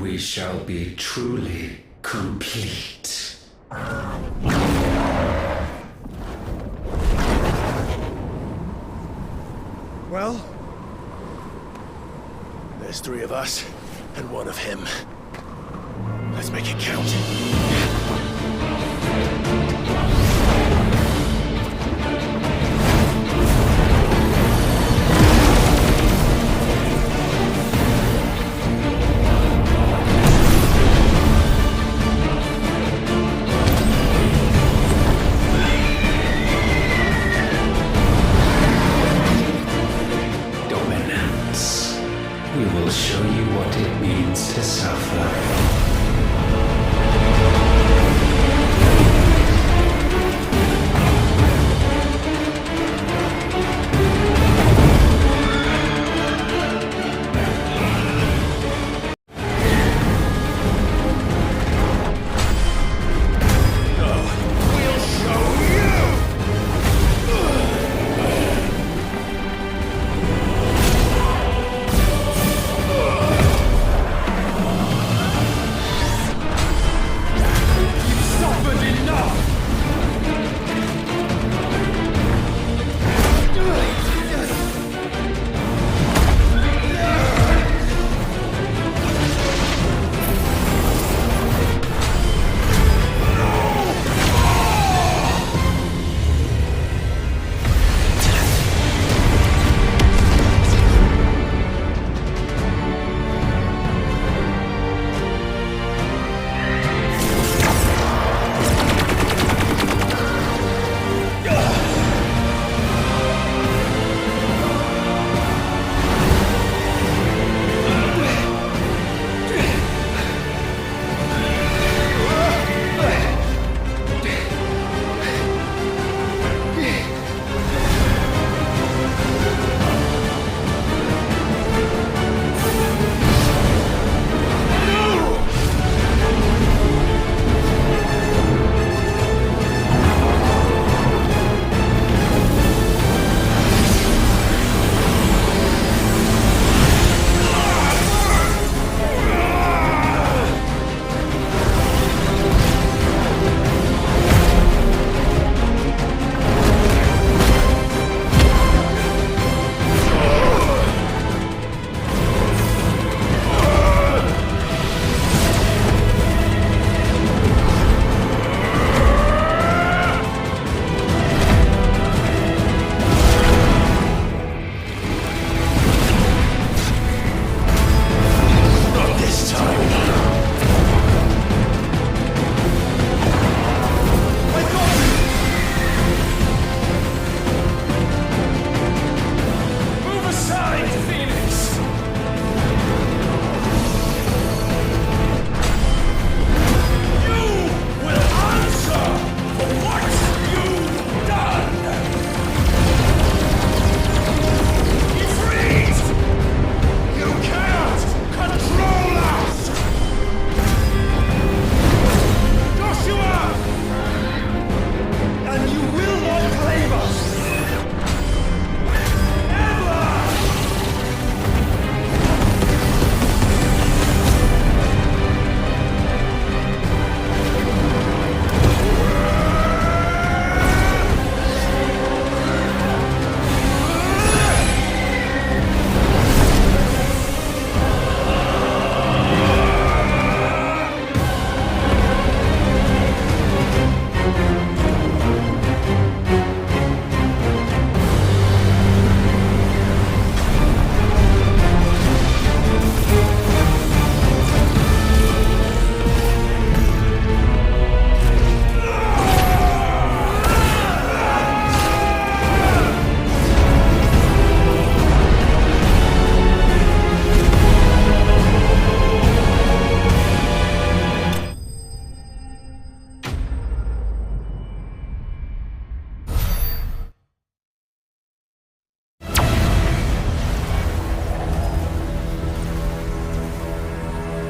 we shall be truly complete. Well, there's 3 of us, and 1 of him. Let's make it count. We will show you what it means to suffer.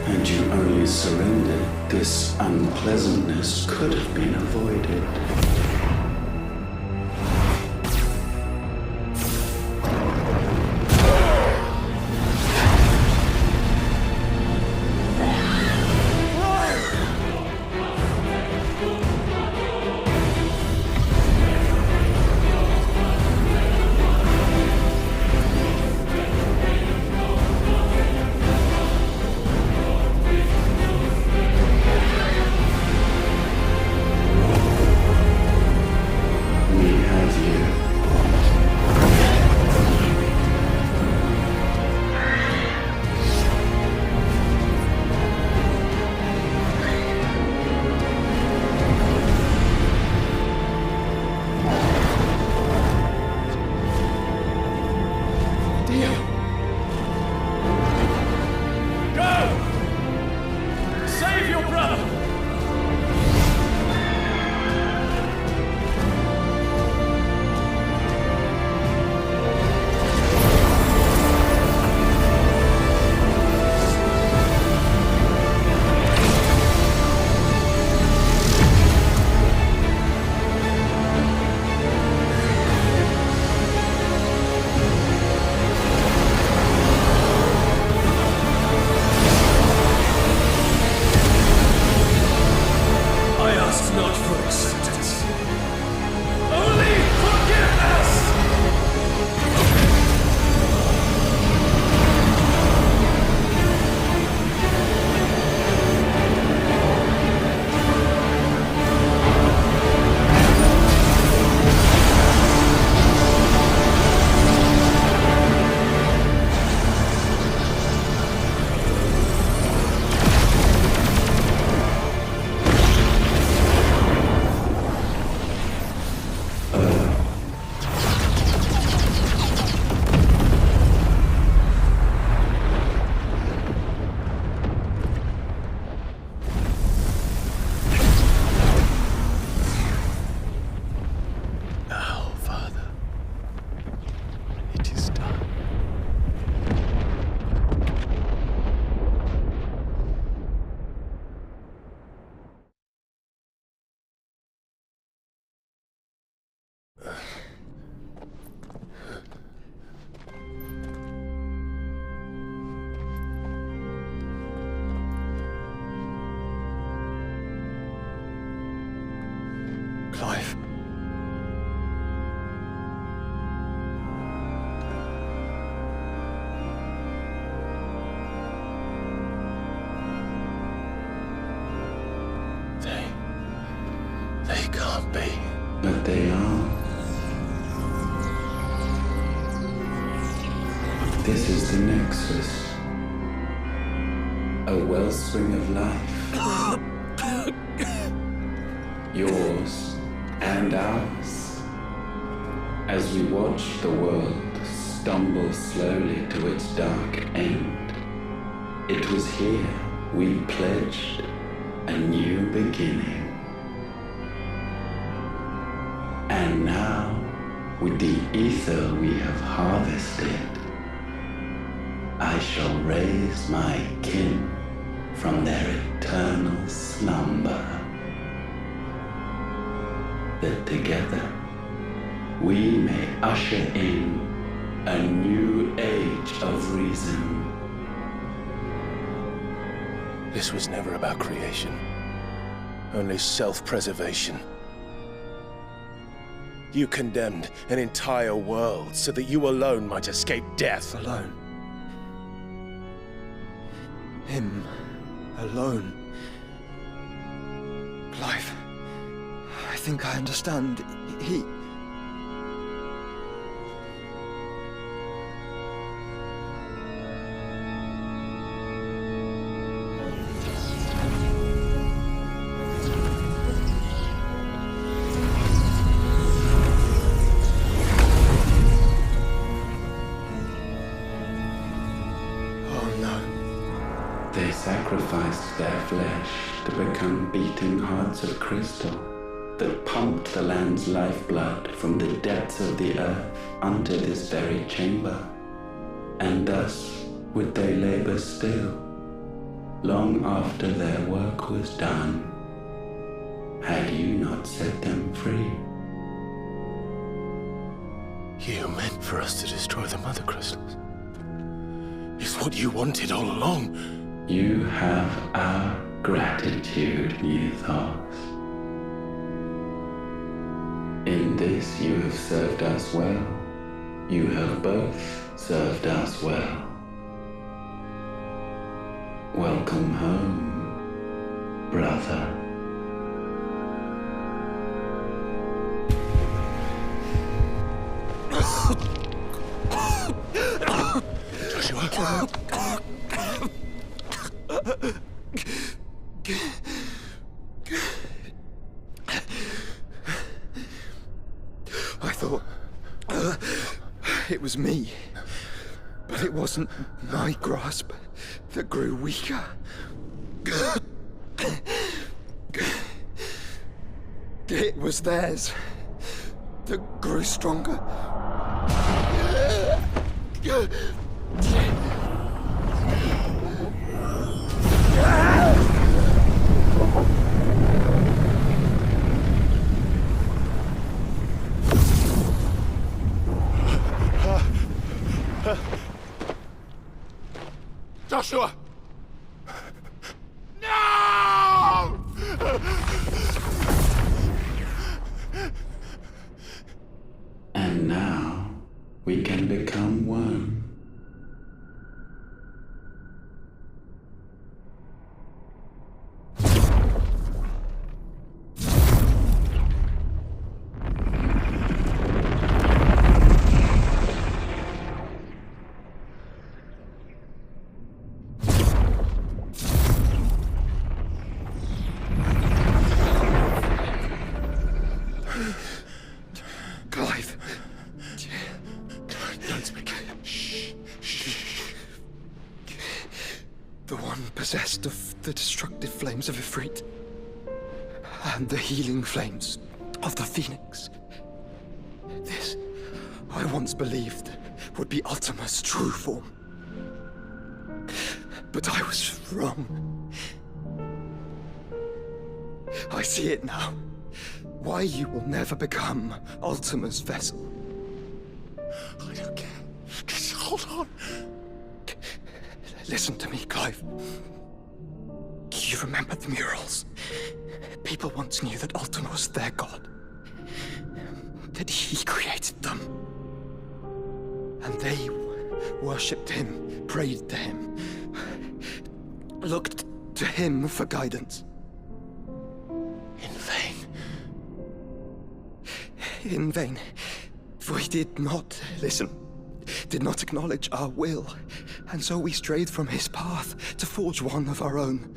And you only surrendered, this unpleasantness could have been avoided. Clive. They can't be. But they are. This is the Nexus. A wellspring of life. Yours and ours. As we watch the world stumble slowly to its dark end, it was here we pledged a new beginning. And now, with the ether we have harvested, I shall raise my kin from their eternal slumber, that together we may usher in a new age of reason. This was never about creation, only self-preservation. You condemned an entire world so that you alone might escape death. Alone. Him. Alone. Clive. I think I understand. He... They sacrificed their flesh to become beating hearts of crystal that pumped the land's lifeblood from the depths of the earth unto this very chamber. And thus would they labor still, long after their work was done, had you not set them free. You meant for us to destroy the mother crystals. It's what you wanted all along. You have our gratitude, Mythos. In this you have served us well. You have both served us well. Welcome home, brother. Joshua. I thought it was me, but it wasn't my grasp that grew weaker. It was theirs that grew stronger. Joshua! No! And now we can become one. Clive. Don't speak. Shh. Shh. The one possessed of the destructive flames of Ifrit, and the healing flames of the Phoenix. This, I once believed, would be Ultima's true form. But I was wrong. I see it now. Why you will never become Ultima's vessel. I don't care. Just hold on. Listen to me, Clive. You remember the murals? People once knew that Ultima was their god. that he created them. And they worshipped him, prayed to him, looked to him for guidance. In vain. In vain, for he did not listen, did not acknowledge our will, and so we strayed from his path to forge one of our own.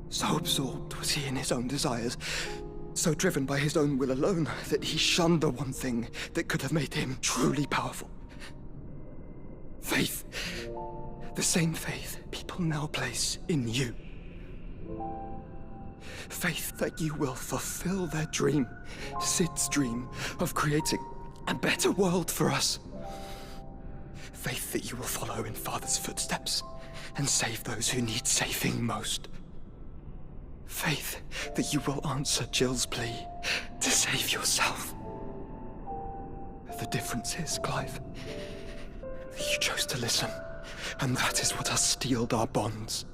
So absorbed was he in his own desires, so driven by his own will alone, that he shunned the one thing that could have made him truly powerful. Faith. The same faith people now place in you. Faith that you will fulfill their dream, Sid's dream, of creating a better world for us. Faith that you will follow in Father's footsteps and save those who need saving most. Faith that you will answer Jill's plea to save yourself. The difference is, Clive, that you chose to listen, and that is what has steeled our bonds.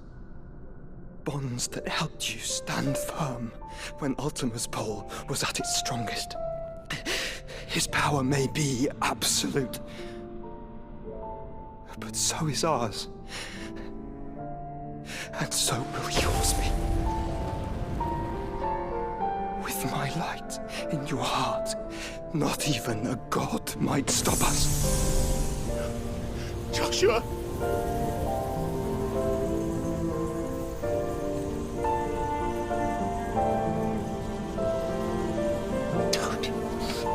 Bonds that helped you stand firm when Ultima's pull was at its strongest. His power may be absolute, but so is ours. And so will yours be. With my light in your heart, not even a god might stop us. Joshua!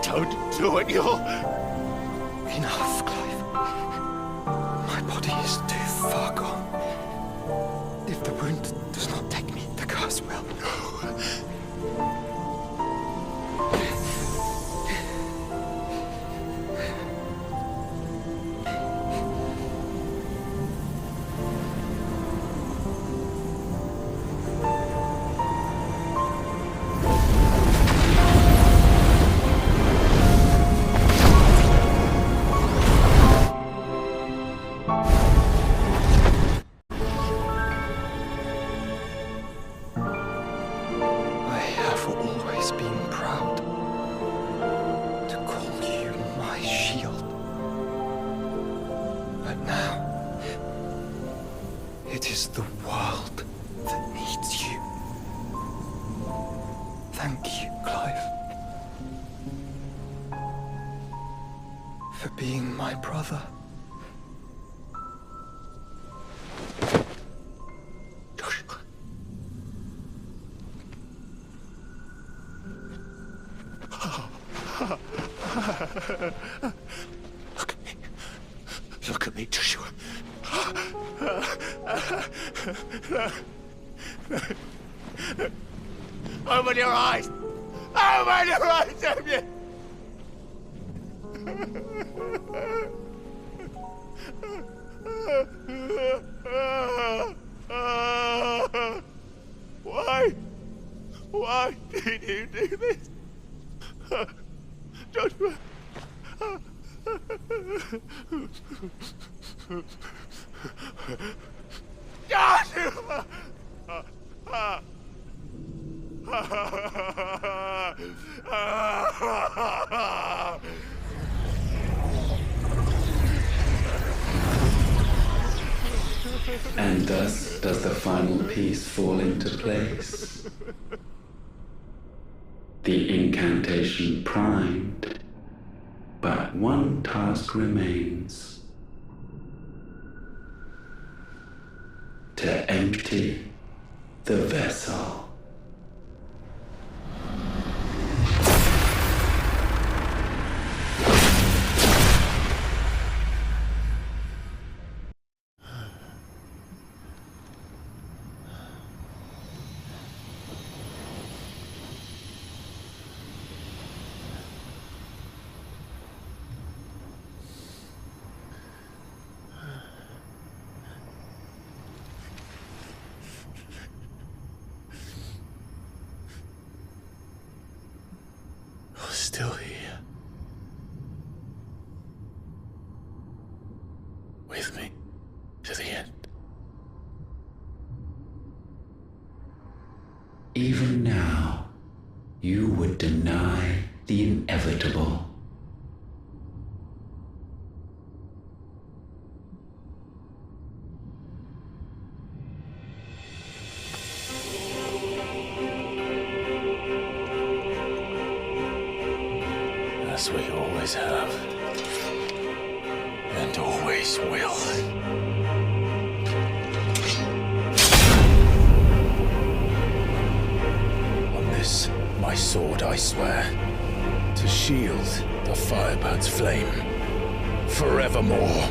Don't do it, you'll... Enough, Clive. My body is too far gone. If the wound does not take me, the curse will. It is the world that needs you. Thank you, Clive, for being my brother. Joshua. Look at me. Look at me, Joshua. Open your eyes! Open your eyes, Damien! Why? Why did you do this? Joshua! Joshua! And thus does the final piece fall into place. The incantation primed, but one task remains: to empty the vessel. you would deny the inevitable. As we always have. And always will. On this, my sword, I swear, to shield the Firebird's flame forevermore.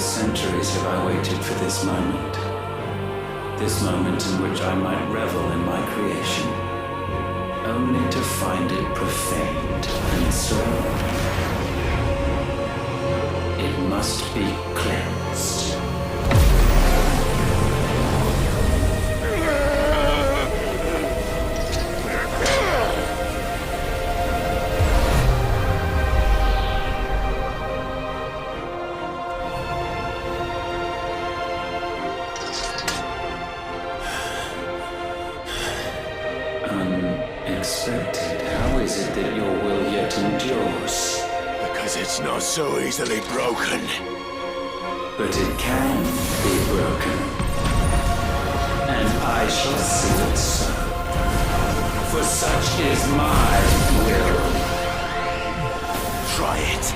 Centuries have I waited for this moment. This moment in which I might revel in my creation, only to find it profaned and so it must be cleansed. Unexpected. How is it that your will yet endures? Because it's not so easily broken. But it can be broken. And I shall see it so. For such is my will. Try it.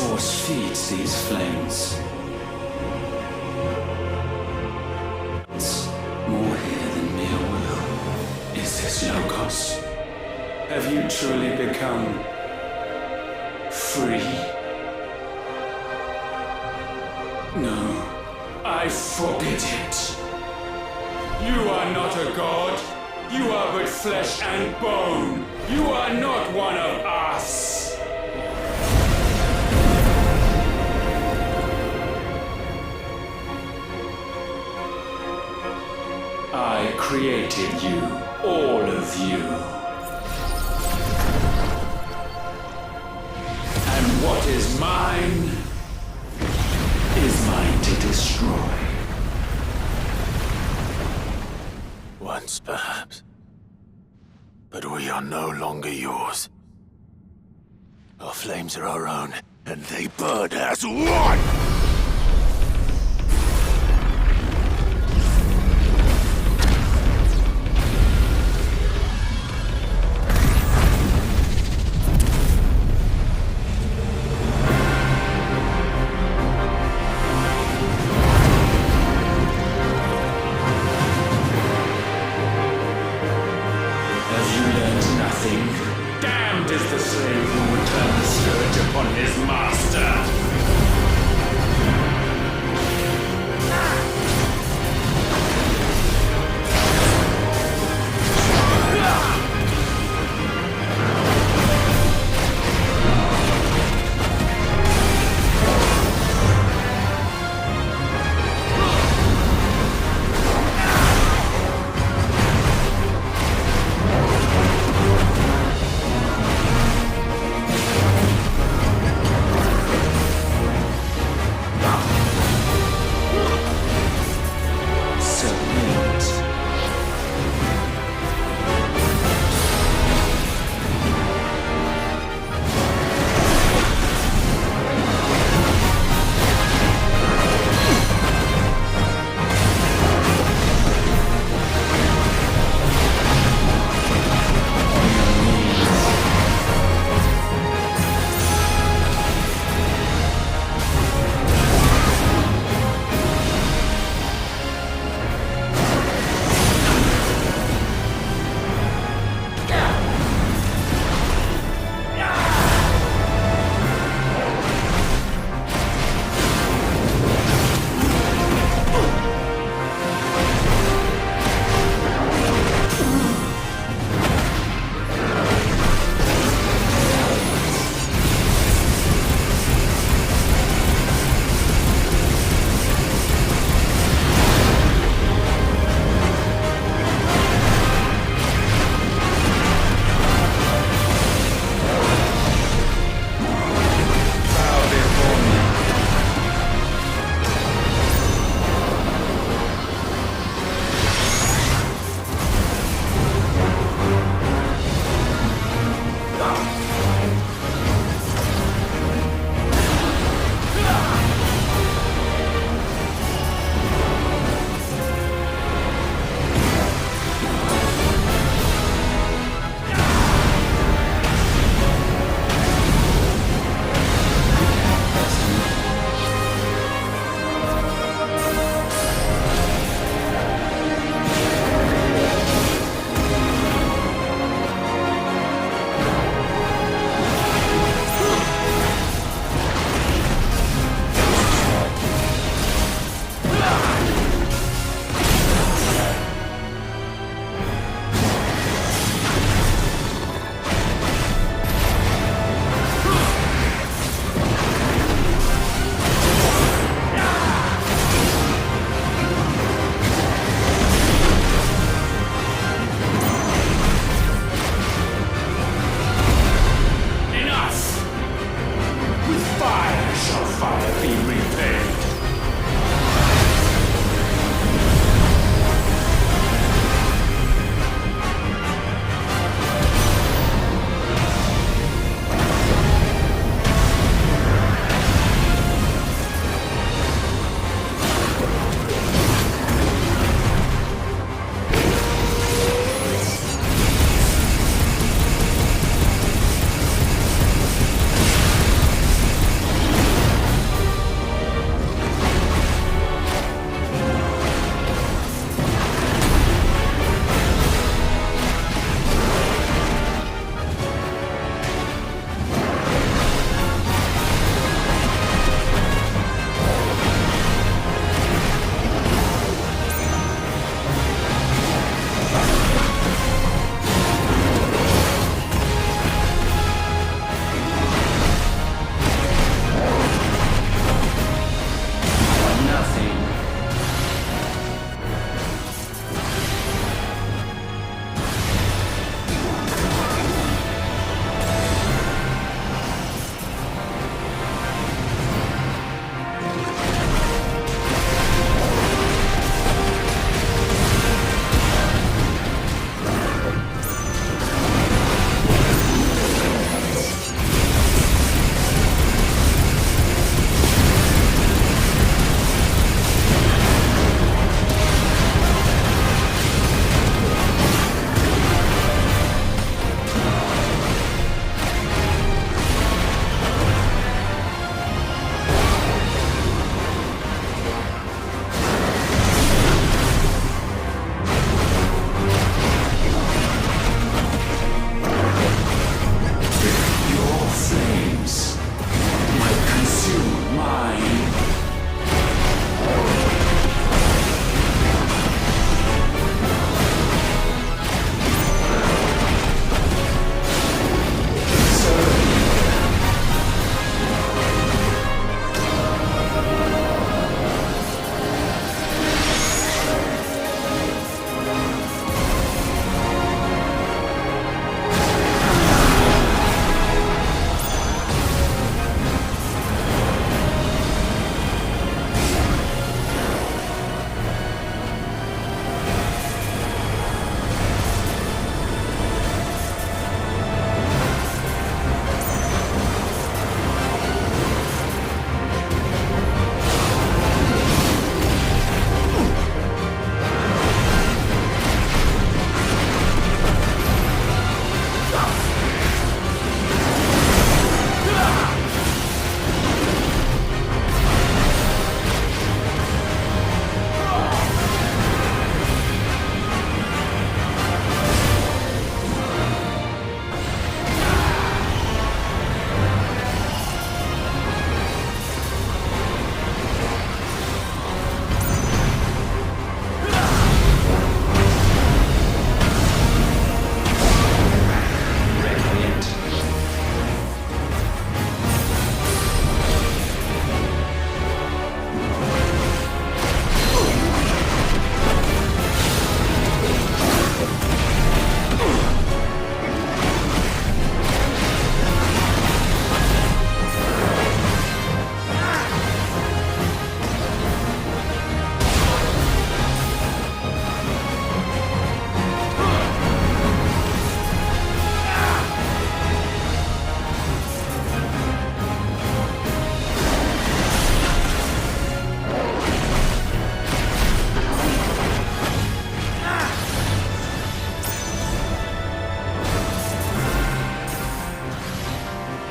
force feeds these flames. It's more here than mere will. Is this Logos? Have you truly become free? No, I forbid it. You are not a god. You are but flesh and bone. You are not one of us. I created you, all of you. And what is mine is mine to destroy. Once, perhaps. But we are no longer yours. Our flames are our own, and they burn as one! Damned is the slave who would turn the scourge upon his master!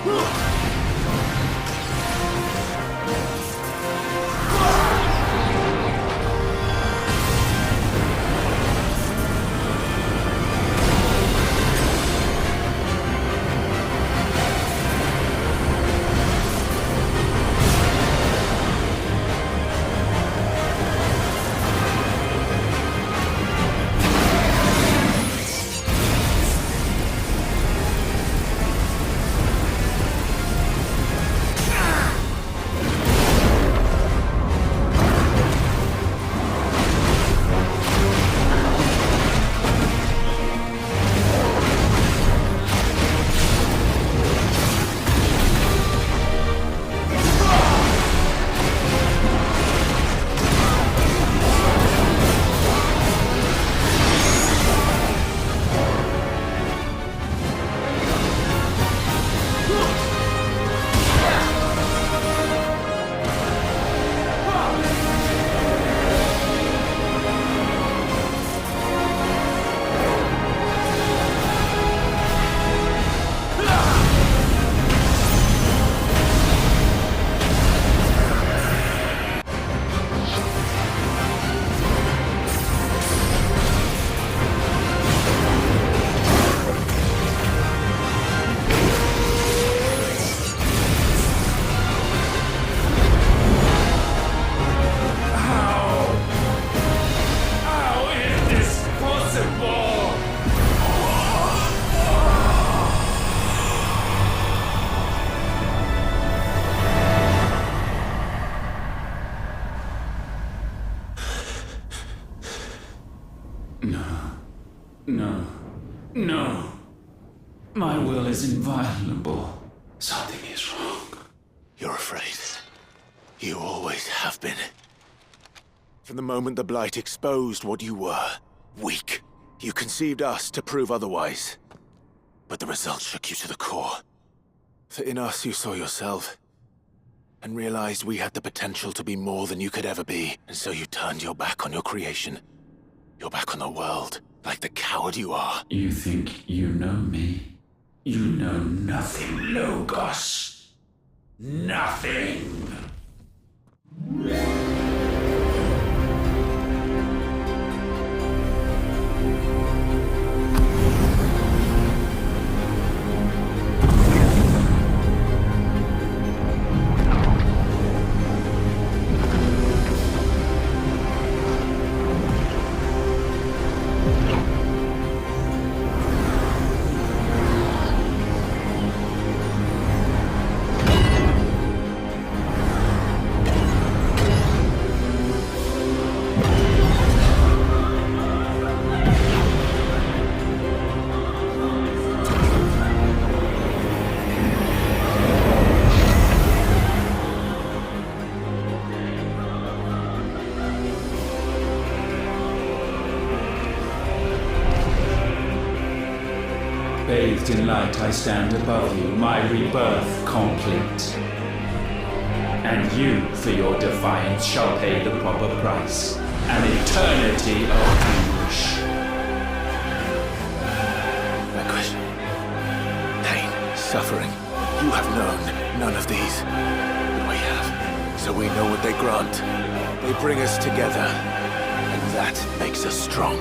No. My will is inviolable. Something is wrong. You're afraid. You always have been. From the moment the Blight exposed what you were, weak, you conceived us to prove otherwise. But the result shook you to the core. For in us you saw yourself, and realized we had the potential to be more than you could ever be, and so you turned your back on your creation. Your back on the world, like the coward you are. You think you know me? You know nothing, Logos. Nothing! Bathed in light, I stand above you, my rebirth complete. And you, for your defiance, shall pay the proper price. An eternity of anguish. Anguish. Pain. Suffering. You have known none of these. But we have. So we know what they grant. They bring us together. And that makes us strong.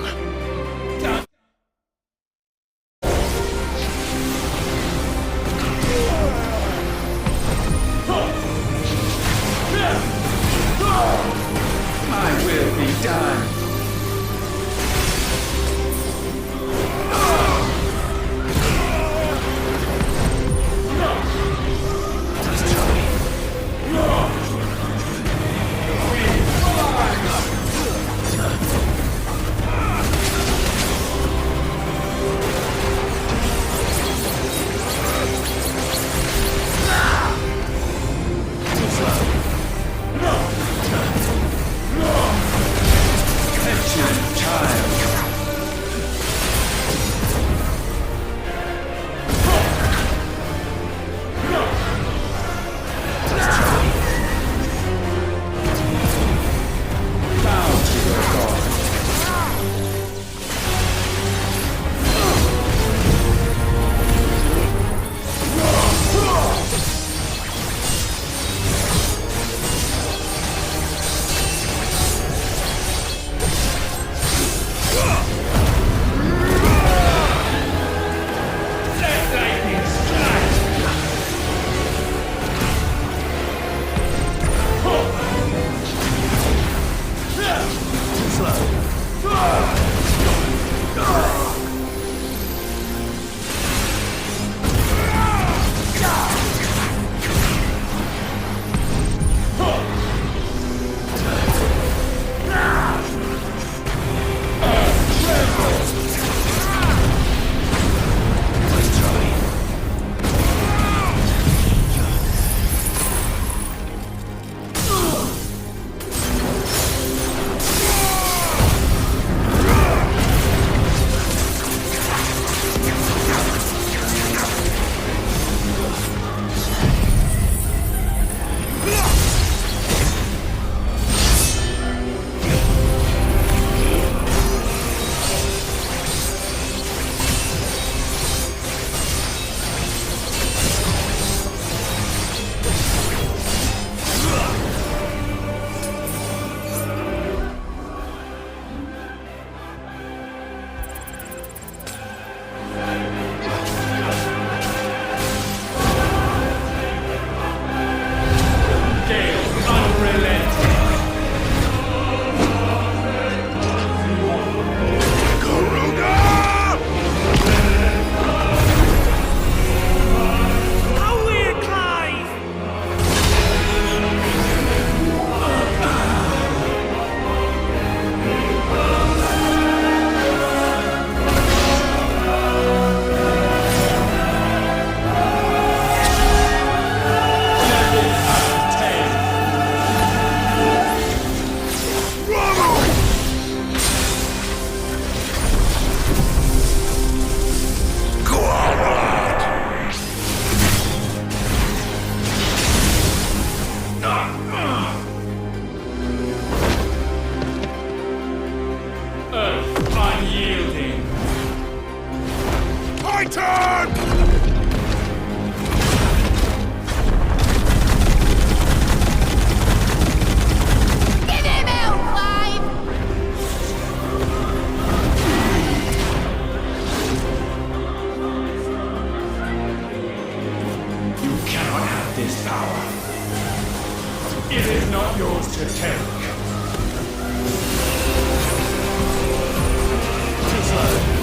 My will be done. this power. It is not yours to take. Too slow.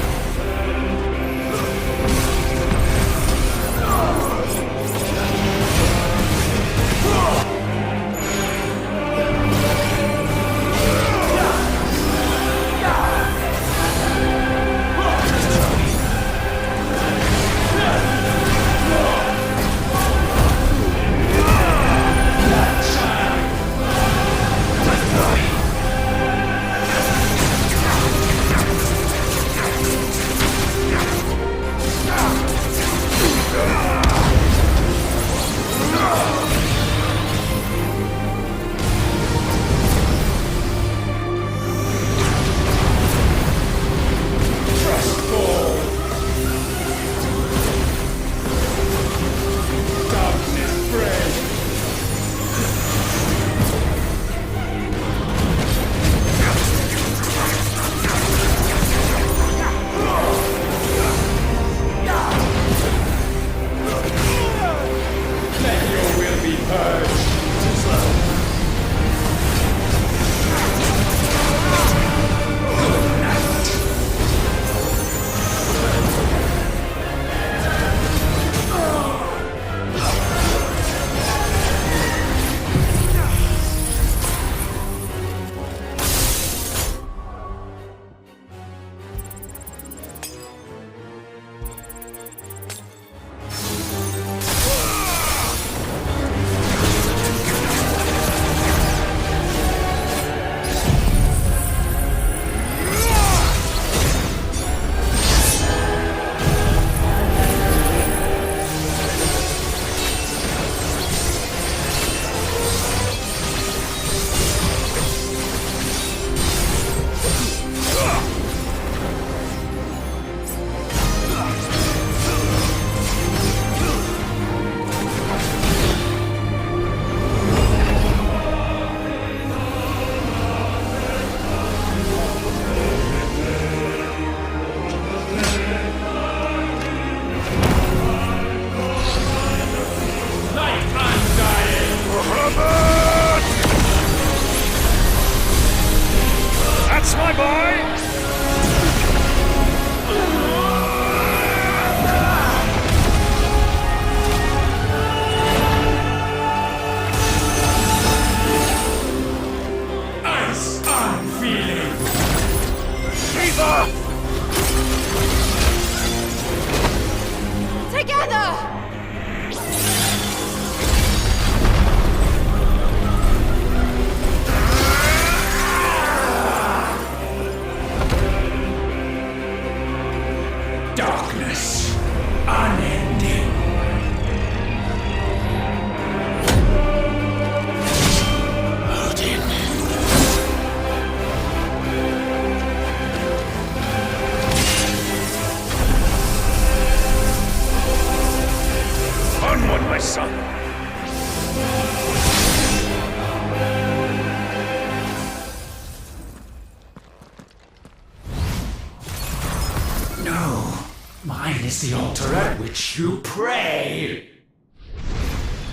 Mine is the altar at which you pray.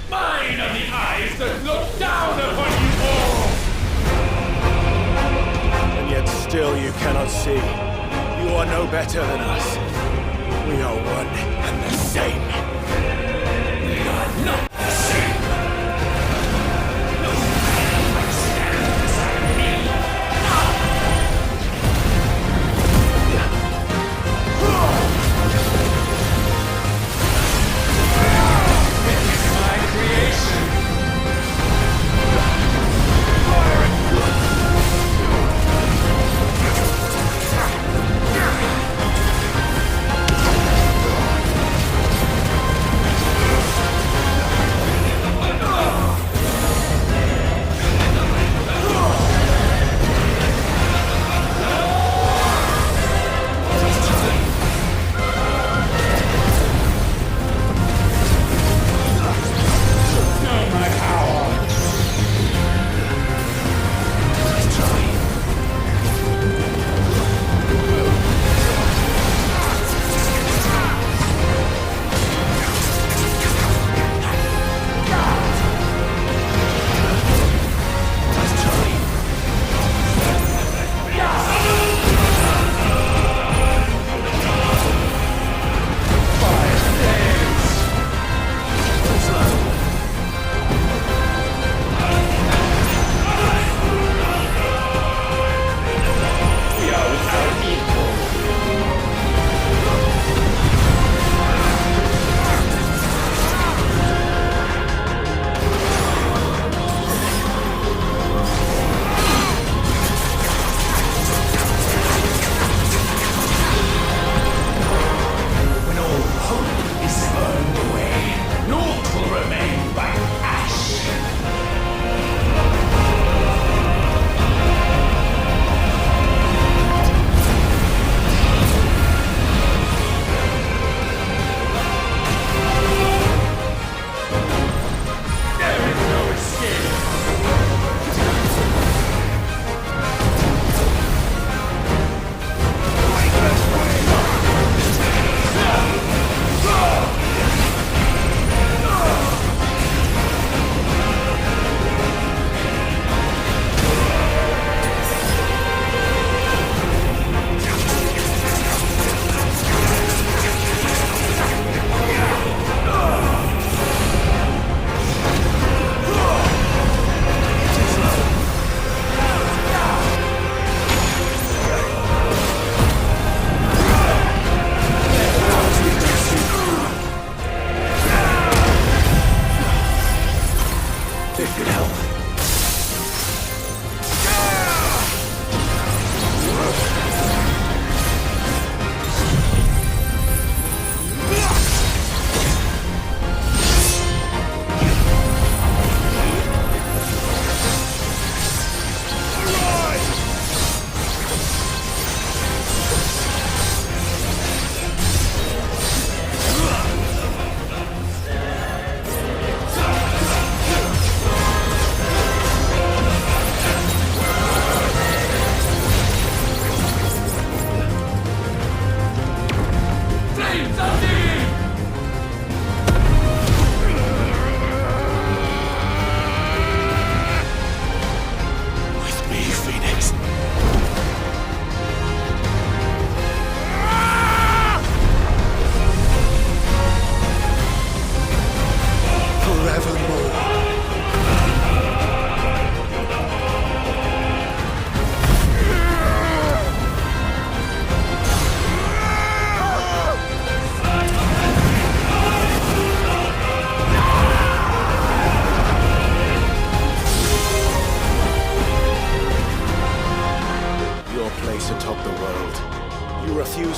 Mine are the eyes that look down upon you all. And yet still you cannot see. You are no better than us. We are one and the same. We are not the same. No man stand beside me. This is my creation.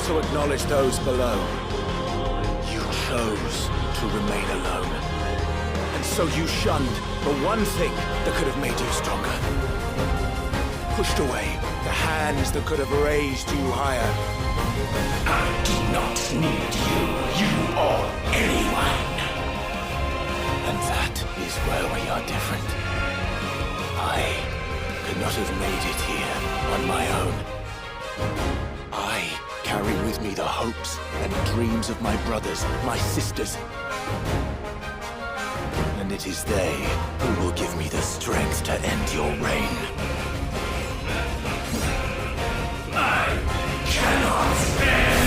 to acknowledge those below. You chose to remain alone. And so you shunned the one thing that could have made you stronger. Pushed away the hands that could have raised you higher. I do not need you, or anyone. And that is where we are different. I could not have made it here on my own. I carry with me the hopes and dreams of my brothers, my sisters. And it is they who will give me the strength to end your reign. I cannot stand.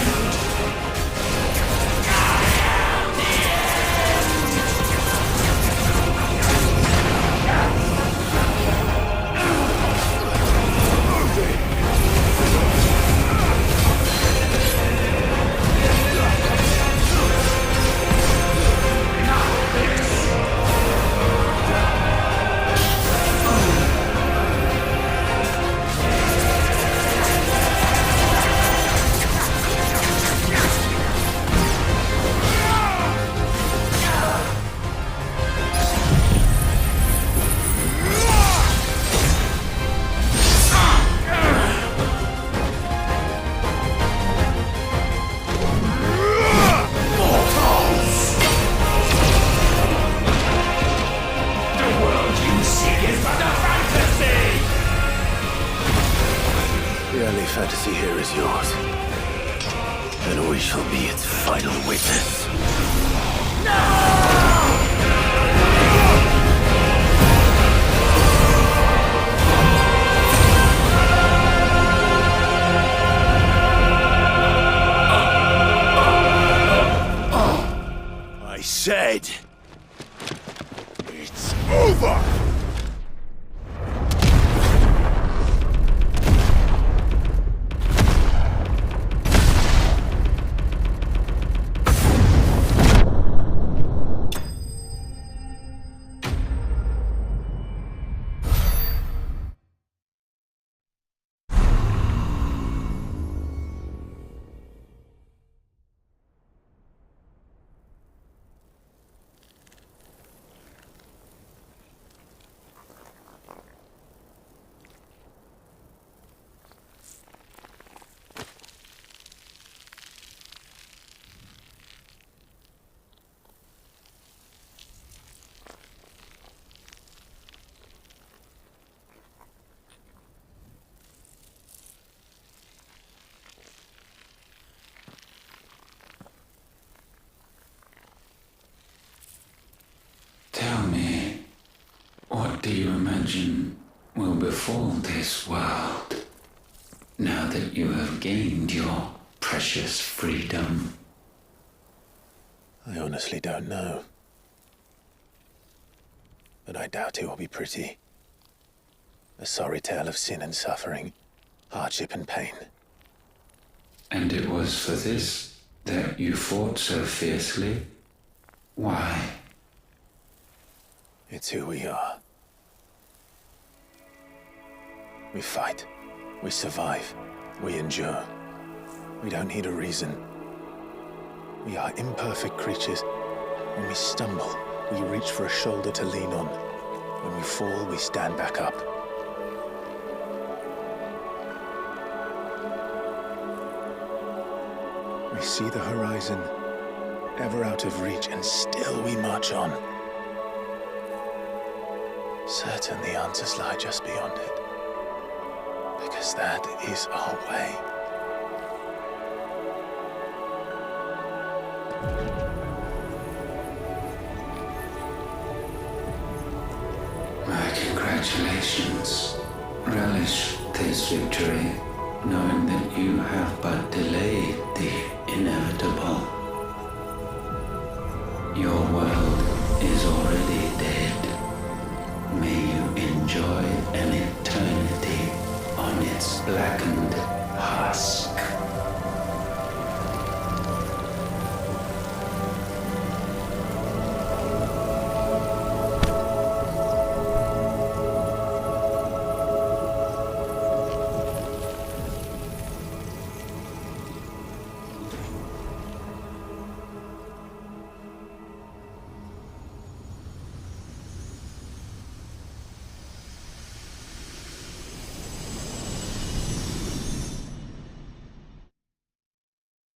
Fantasy here is yours. And we shall be its final witness. I said, it's over! Tell me, what do you imagine will befall this world now that you have gained your precious freedom? I honestly don't know. But I doubt it will be pretty. A sorry tale of sin and suffering, hardship and pain. And it was for this that you fought so fiercely? Why? It's who we are. We fight. We survive. We endure. We don't need a reason. We are imperfect creatures. When we stumble, we reach for a shoulder to lean on. When we fall, we stand back up. We see the horizon, ever out of reach, and still we march on. Certain the answers lie just beyond it, because that is our way. My congratulations. Relish this victory, knowing that you have but delayed the inevitable. Your world is already dead. May you enjoy an eternity on its blackened